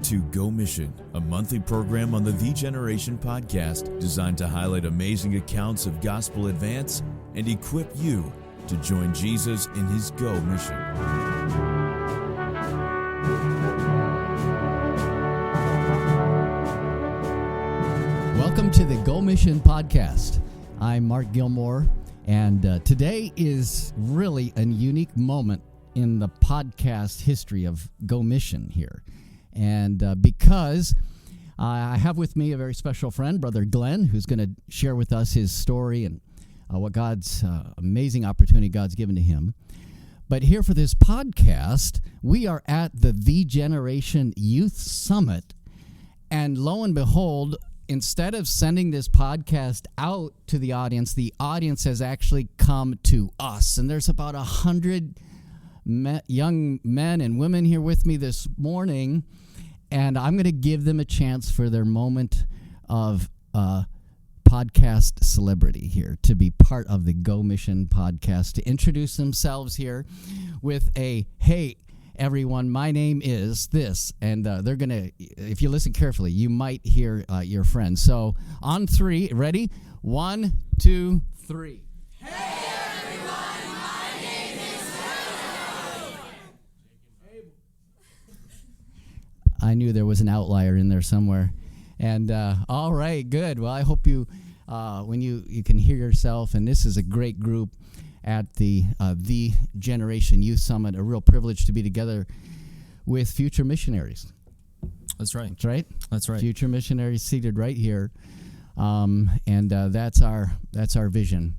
Welcome to GoMission, a monthly program on the Generation podcast designed to highlight amazing accounts of gospel advance and equip you to join Jesus in his Go mission. Welcome to the GoMission podcast. I'm Mark Gillmore, and today is really a unique moment in the podcast history of GoMission here. And because I have with me a very special friend, Brother Glenn, who's going to share with us his story and what God's amazing opportunity God's given to him. But here for this podcast, we are at the Generation Youth Summit. And lo and behold, instead of sending this podcast out to the audience has actually come to us. And there's about 100 young men and women here with me this morning, and I'm going to give them a chance for their moment of podcast celebrity here, to be part of the Go Mission podcast, to introduce themselves here with a, hey, everyone, my name is this, and they're going to, if you listen carefully, you might hear your friend. So on three, ready? 1, 2, 3. Hey! I knew there was an outlier in there somewhere. And all right, good. Well, I hope you, when you can hear yourself, and this is a great group at the Generation Youth Summit, a real privilege to be together with future missionaries. That's right. That's right? That's right. Future missionaries seated right here. And that's our vision.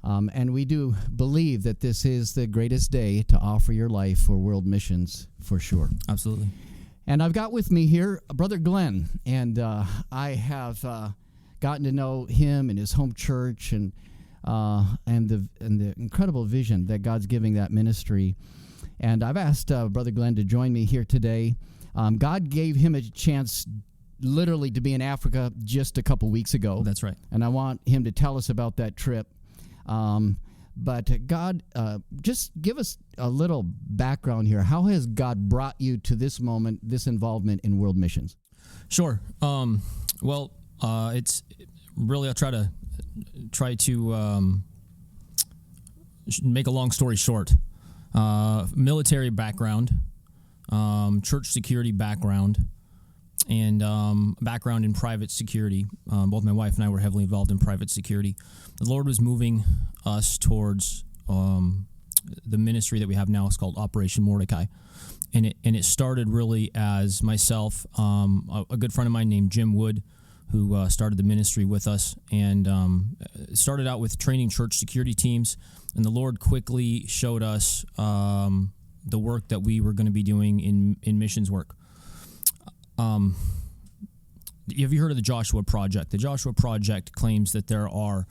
And we do believe that this is the greatest day to offer your life for world missions, for sure. Absolutely. And I've got with me here Brother Glenn, and I have gotten to know him and his home church, and the incredible vision that God's giving that ministry. And I've asked Brother Glenn to join me here today. God gave him a chance, literally, to be in Africa just a couple weeks ago. That's right. And I want him to tell us about that trip. But God, just give us a little background here. How has God brought you to this moment, this involvement in world missions? Sure. It's really, I'll try to make a long story short. Military background, church security background, and background in private security. Both my wife and I were heavily involved in private security. The Lord was moving us towards the ministry that we have now. It's called Operation Mordecai, and it started really as myself, a good friend of mine named Jim Wood, who started the ministry with us, and started out with training church security teams. And the Lord quickly showed us the work that we were going to be doing in missions work. Have you heard of the Joshua Project? The Joshua Project claims that there are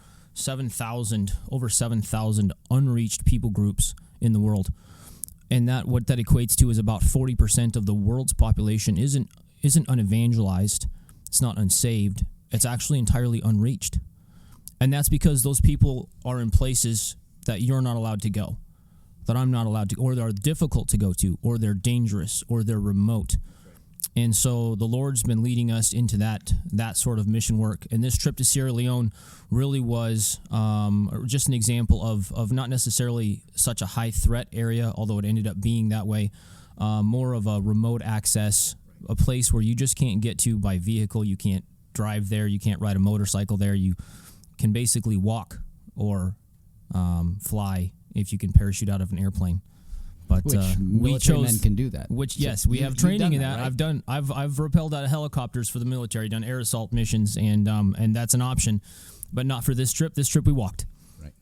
over 7,000 unreached people groups in the world, and what that equates to is about 40% of the world's population isn't unevangelized. It's not unsaved. It's actually entirely unreached, and that's because those people are in places that you're not allowed to go, that I'm not allowed to, or they're difficult to go to, or they're dangerous, or they're remote. And so the Lord's been leading us into that sort of mission work. And this trip to Sierra Leone really was just an example of not necessarily such a high threat area, although it ended up being that way, more of a remote access, a place where you just can't get to by vehicle. You can't drive there. You can't ride a motorcycle there. You can basically walk or fly if you can parachute out of an airplane. But we chose men can do that. Which yes, we have training in that. Right? I've rappelled out of helicopters for the military, done air assault missions, and that's an option, but not for this trip. This trip we walked. Right.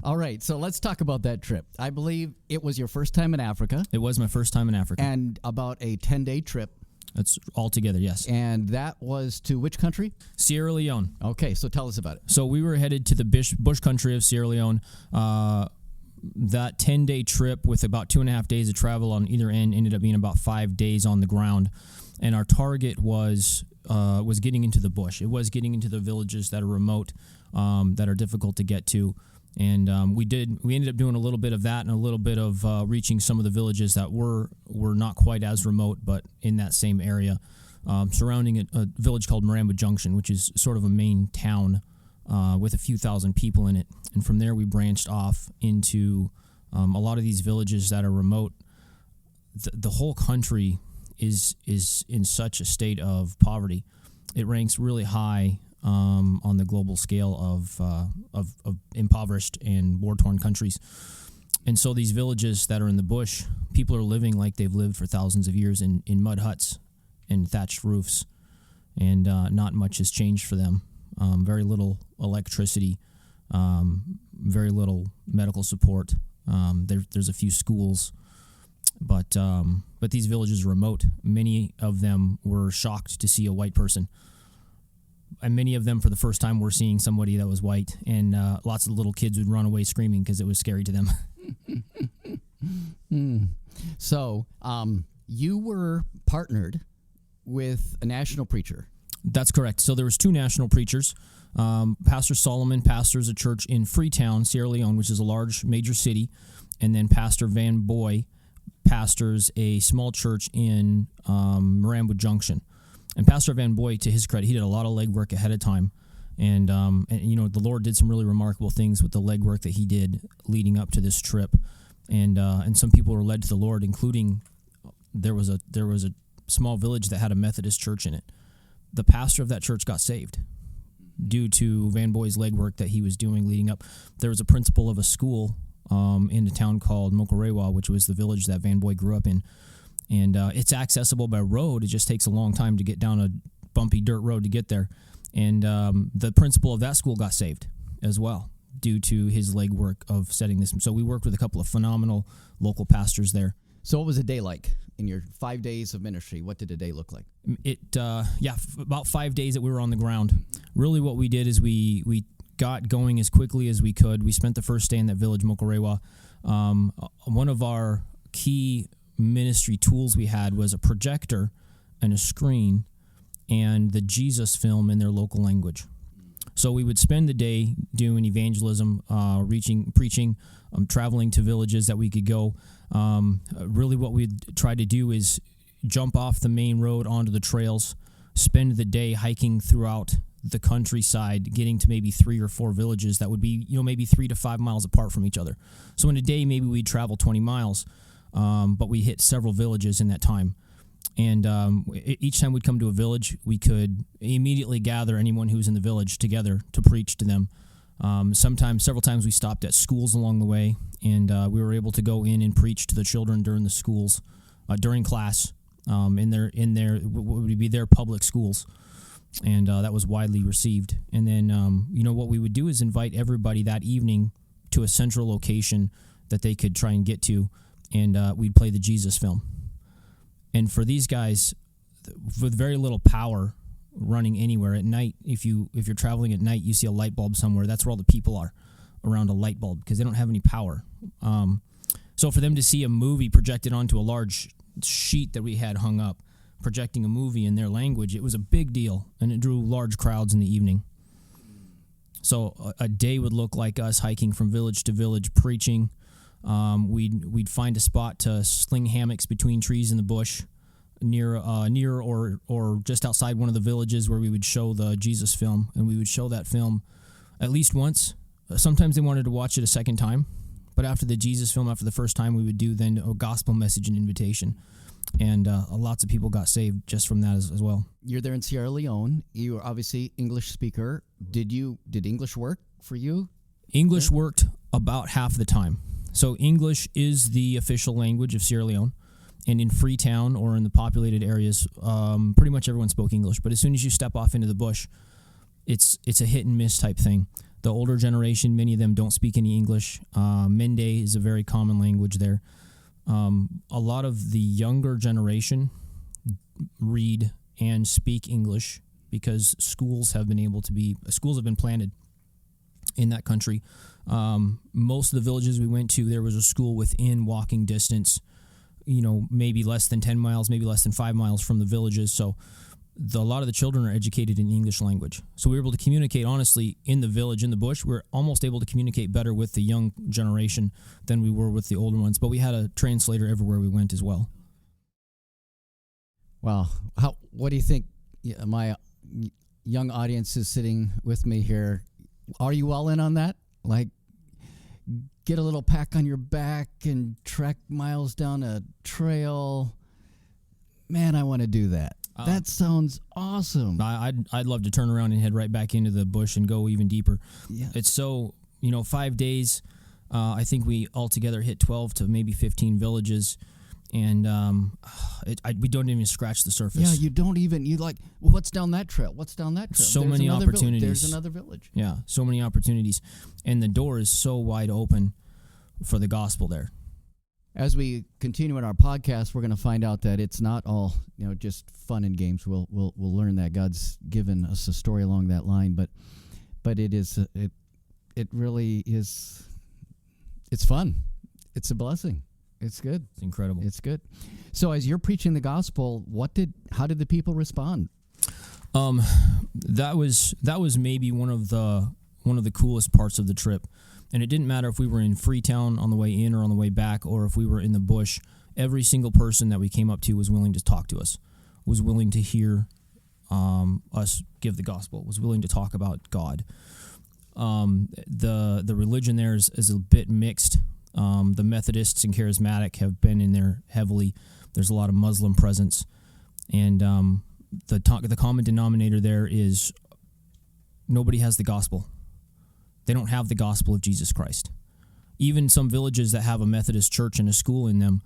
All right. So let's talk about that trip. I believe it was your first time in Africa. It was my first time in Africa, and about a 10-day trip. That's all together, yes. And that was to which country? Sierra Leone. Okay, so tell us about it. So we were headed to the bush country of Sierra Leone. That 10-day trip with about 2.5 days of travel on either end ended up being about 5 days on the ground. And our target was getting into the bush. It was getting into the villages that are remote, that are difficult to get to. And we ended up doing a little bit of that and a little bit of reaching some of the villages that were not quite as remote, but in that same area, surrounding a village called Marambo Junction, which is sort of a main town with a few thousand people in it. And from there, we branched off into a lot of these villages that are remote. The whole country is in such a state of poverty. It ranks really high on the global scale of impoverished and war-torn countries. And so these villages that are in the bush, people are living like they've lived for thousands of years in mud huts and thatched roofs, and not much has changed for them. Very little electricity, very little medical support. There's a few schools, but these villages are remote. Many of them were shocked to see a white person. And many of them, for the first time, were seeing somebody that was white, and lots of little kids would run away screaming because it was scary to them. So, you were partnered with a national preacher. That's correct. So there was two national preachers. Pastor Solomon pastors a church in Freetown, Sierra Leone, which is a large major city, and then Pastor Van Boy pastors a small church in Marambo Junction. And Pastor Van Boy, to his credit, he did a lot of legwork ahead of time. And you know, the Lord did some really remarkable things with the legwork that he did leading up to this trip. And some people were led to the Lord, including there was a small village that had a Methodist church in it. The pastor of that church got saved due to Van Boy's legwork that he was doing leading up. There was a principal of a school in a town called Mokorewa, which was the village that Van Boy grew up in. And it's accessible by road. It just takes a long time to get down a bumpy dirt road to get there. And the principal of that school got saved as well due to his legwork of setting this. So we worked with a couple of phenomenal local pastors there. So what was a day like in your 5 days of ministry? What did a day look like? About 5 days that we were on the ground. Really what we did is we got going as quickly as we could. We spent the first day in that village, Mokorewa. One of our key ministry tools we had was a projector and a screen and the Jesus film in their local language. So we would spend the day doing evangelism, preaching, traveling to villages that we could go. Really what we'd try to do is jump off the main road onto the trails, spend the day hiking throughout the countryside, getting to maybe 3 or 4 villages that would be, maybe 3 to 5 miles apart from each other. So in a day, maybe we'd travel 20 miles, but we hit several villages in that time. And each time we'd come to a village, we could immediately gather anyone who was in the village together to preach to them. Several times we stopped at schools along the way, and we were able to go in and preach to the children during the schools, during class, in their what would be their public schools. And that was widely received. And then, what we would do is invite everybody that evening to a central location that they could try and get to, and we'd play the Jesus film. And for these guys, with very little power running anywhere at night, if you're traveling at night, you see a light bulb somewhere. That's where all the people are, around a light bulb, because they don't have any power. So for them to see a movie projected onto a large sheet that we had hung up, projecting a movie in their language, it was a big deal, and it drew large crowds in the evening. So a day would look like us hiking from village to village preaching. We'd find a spot to sling hammocks between trees in the bush near or just outside one of the villages where we would show the Jesus film, and we would show that film at least once. Sometimes they wanted to watch it a second time, but after the Jesus film, after the first time, we would do then a gospel message and invitation. And lots of people got saved just from that as well. You're there in Sierra Leone. You are obviously English speaker. Did English work for you? English worked about half the time. So English is the official language of Sierra Leone. And in Freetown or in the populated areas, pretty much everyone spoke English. But as soon as you step off into the bush, it's a hit and miss type thing. The older generation, many of them don't speak any English. Mende is a very common language there. A lot of the younger generation read and speak English because schools have been planted in that country. Most of the villages we went to, there was a school within walking distance, maybe less than 10 miles, maybe less than 5 miles from the villages. So a lot of the children are educated in the English language. So we were able to communicate, honestly, in the village, in the bush. We're almost able to communicate better with the young generation than we were with the older ones. But we had a translator everywhere we went as well. Wow. What do you think? My young audience is sitting with me here. Are you all in on that? Like, get a little pack on your back and trek miles down a trail? Man, I want to do that. That sounds awesome. I'd love to turn around and head right back into the bush and go even deeper. Yeah. It's so, 5 days. I think we altogether hit 12 to maybe 15 villages, and we don't even scratch the surface. Yeah, you don't even. You like, well, what's down that trail? What's down that trail? So many opportunities. There's another village. Yeah, so many opportunities, and the door is so wide open for the gospel there. As we continue in our podcast, we're going to find out that it's not all just fun and games. We'll learn that God's given us a story along that line, but it is it really is. It's fun. It's a blessing. It's good. It's incredible. It's good. So as you're preaching the gospel, how did the people respond? That was maybe one of the coolest parts of the trip. And it didn't matter if we were in Freetown on the way in or on the way back, or if we were in the bush. Every single person that we came up to was willing to talk to us, was willing to hear us give the gospel, was willing to talk about God. The religion there is a bit mixed. The Methodists and Charismatic have been in there heavily. There's a lot of Muslim presence, and the common denominator there is nobody has the gospel. They don't have the gospel of Jesus Christ. Even some villages that have a Methodist church and a school in them,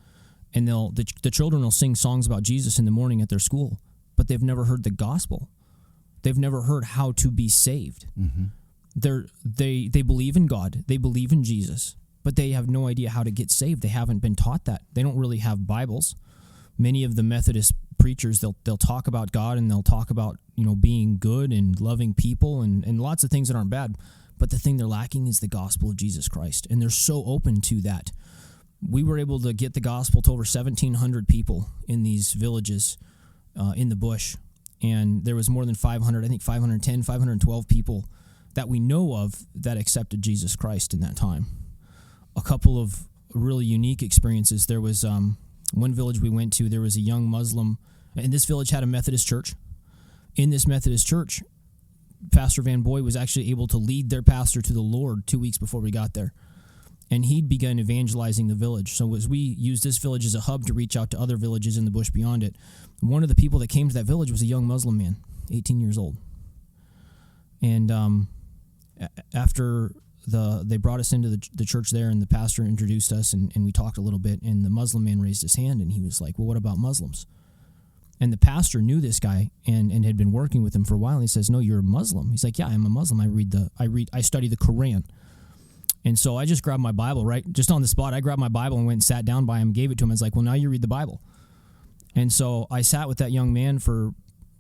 and the children will sing songs about Jesus in the morning at their school, but they've never heard the gospel. They've never heard how to be saved. Mm-hmm. They believe in God. They believe in Jesus, but they have no idea how to get saved. They haven't been taught that. They don't really have Bibles. Many of the Methodist preachers, they'll talk about God, and they'll talk about being good and loving people and lots of things that aren't bad. But the thing they're lacking is the gospel of Jesus Christ, and they're so open to that. We were able to get the gospel to over 1,700 people in these villages in the bush, and there was more than 500, I think 510, 512 people that we know of that accepted Jesus Christ in that time. A couple of really unique experiences. There was one village we went to, there was a young Muslim, and this village had a Methodist church. In this Methodist church, Pastor Van Boy was actually able to lead their pastor to the Lord 2 weeks before we got there. And he'd begun evangelizing the village. So as we used this village as a hub to reach out to other villages in the bush beyond it, one of the people that came to that village was a young Muslim man, 18 years old. And after they brought us into the church there, and the pastor introduced us, and we talked a little bit, and the Muslim man raised his hand, and he was like, well, what about Muslims? And the pastor knew this guy and had been working with him for a while. And he says, no, you're a Muslim. He's like, yeah, I'm a Muslim. I study the Quran. And so I just grabbed my Bible, right? Just on the spot, I grabbed my Bible and went and sat down by him, gave it to him. I was like, well, now you read the Bible. And so I sat with that young man for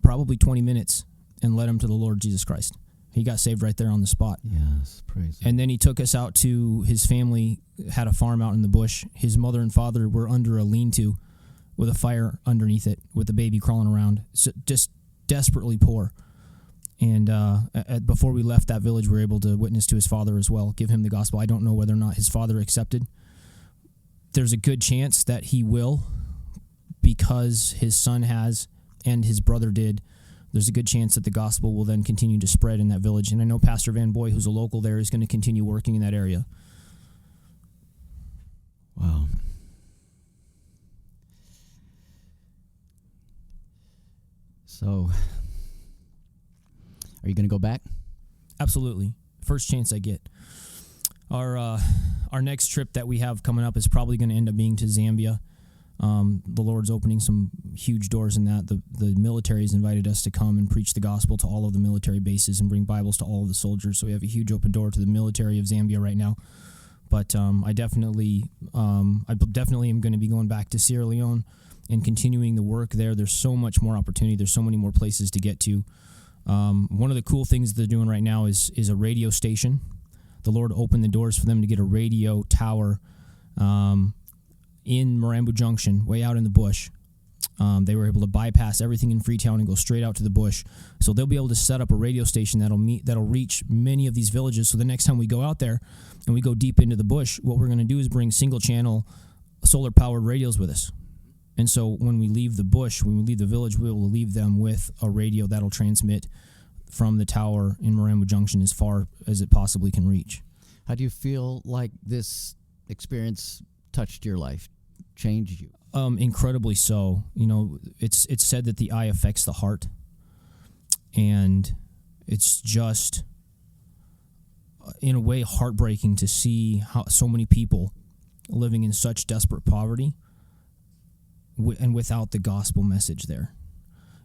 probably 20 minutes and led him to the Lord Jesus Christ. He got saved right there on the spot. Yes, praise And then he took us out to his family, had a farm out in the bush. His mother and father were under a lean-to with a fire underneath it, with the baby crawling around, so just desperately poor. And before we left that village, we were able to witness to his father as well, give him the gospel. I don't know whether or not his father accepted. There's a good chance that he will, because his son has and his brother did. There's a good chance that the gospel will then continue to spread in that village. And I know Pastor Van Boy, who's a local there, is going to continue working in that area. Wow. So, are you going to go back? Absolutely. First chance I get. Our next trip that we have coming up is probably going to end up being to Zambia. The Lord's opening some huge doors in that. The military has invited us to come and preach the gospel to all of the military bases and bring Bibles to all of the soldiers. So we have a huge open door to the military of Zambia right now. But I definitely am going to be going back to Sierra Leone and continuing the work there. There's so much more opportunity. There's so many more places to get to. One of the cool things they're doing right now is a radio station. The Lord opened the doors for them to get a radio tower in Marambo Junction, way out in the bush. They were able to bypass everything in Freetown and go straight out to the bush. So they'll be able to set up a radio station that'll reach many of these villages. So the next time we go out there and we go deep into the bush, what we're going to do is bring single channel solar powered radios with us. And so when we leave the bush, when we leave the village, we will leave them with a radio that'll transmit from the tower in Marambo Junction as far as it possibly can reach. How do you feel like this experience touched your life, changed you? Incredibly so. You know, it's said that the eye affects the heart, and it's just, in a way, heartbreaking to see how so many people living in such desperate poverty and without the gospel message there.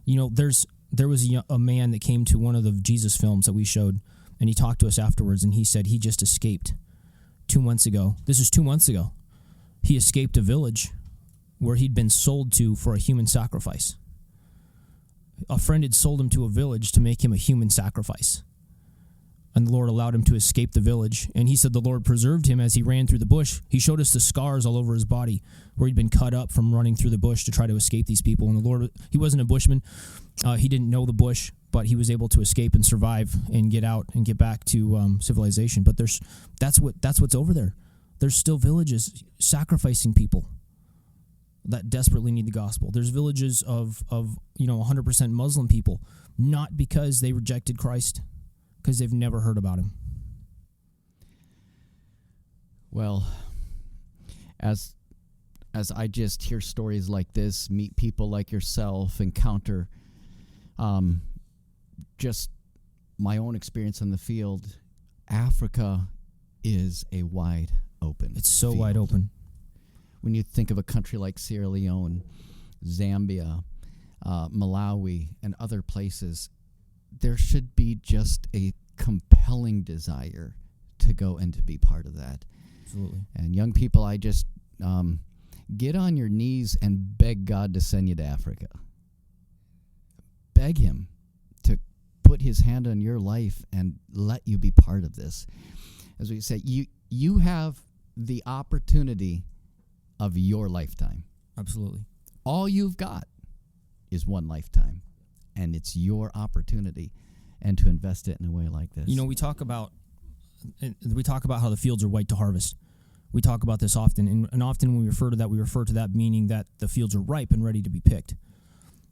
You know, there was a man that came to one of the Jesus films that we showed, and he talked to us afterwards, and he said he just escaped 2 months ago. This is 2 months ago. He escaped a village where he'd been sold to for a human sacrifice. A friend had sold him to a village to make him a human sacrifice. And the Lord allowed him to escape the village. And he said the Lord preserved him as he ran through the bush. He showed us the scars all over his body where he'd been cut up from running through the bush to try to escape these people. And the Lord, he wasn't a bushman. He didn't know the bush, but he was able to escape and survive and get out and get back to civilization. But that's what's over there. There's still villages sacrificing people that desperately need the gospel. There's villages of 100% Muslim people, not because they rejected Christ, because they've never heard about him. Well, as I just hear stories like this, meet people like yourself, encounter just my own experience in the field, Africa is a wide open. It's so field. wide open. When you think of a country like Sierra Leone, Zambia, Malawi, and other places, there should be just a compelling desire to go and to be part of that. Absolutely. And young people, I just get on your knees and beg God to send you to Africa. Beg him to put his hand on your life and let you be part of this. As we say, you have the opportunity of your lifetime. Absolutely. All you've got is one lifetime, and it's your opportunity, and to invest it in a way like this. You know, we talk about how the fields are white to harvest. We talk about this often, and often when we refer to that meaning that the fields are ripe and ready to be picked.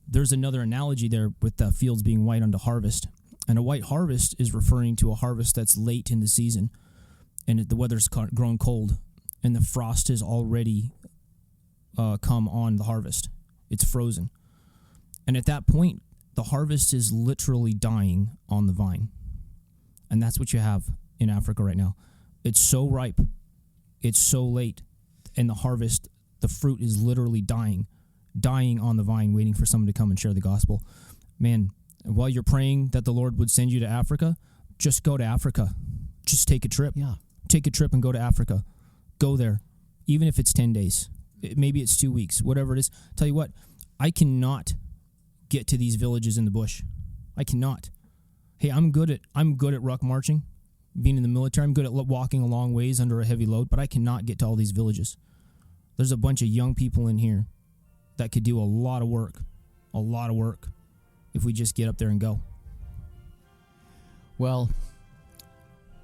There's another analogy there with the fields being white unto harvest, and a white harvest is referring to a harvest that's late in the season, and the weather's grown cold, and the frost has already come on the harvest. It's frozen. And at that point, the harvest is literally dying on the vine. And that's what you have in Africa right now. It's so ripe. It's so late. And the harvest, the fruit is literally dying on the vine, waiting for someone to come and share the gospel. Man, while you're praying that the Lord would send you to Africa, just go to Africa. Just take a trip. Yeah. Take a trip and go to Africa. Go there. Even if it's 10 days. Maybe it's 2 weeks. Whatever it is. Tell you what, I cannot get to these villages in the bush. I cannot. Hey, I'm good at ruck marching, being in the military. I'm good at walking a long ways under a heavy load, but I cannot get to all these villages. There's a bunch of young people in here that could do a lot of work if we just get up there and go. Well,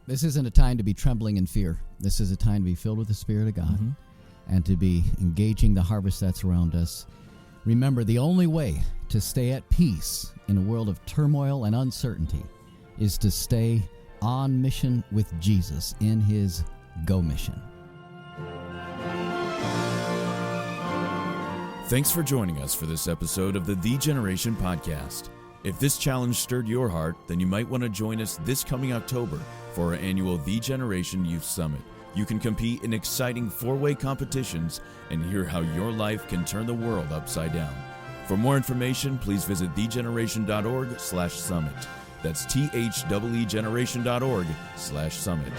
this isn't a time to be trembling in fear. This is a time to be filled with the Spirit of God and to be engaging the harvest that's around us. Remember, the only way to stay at peace in a world of turmoil and uncertainty is to stay on mission with Jesus in his GoMission. Thanks for joining us for this episode of the Generation Podcast. If this challenge stirred your heart, then you might want to join us this coming October for our annual The Generation Youth Summit. You can compete in exciting 4-way competitions and hear how your life can turn the world upside down. For more information, please visit thegeneration.org/summit. That's THEEgeneration.org/summit.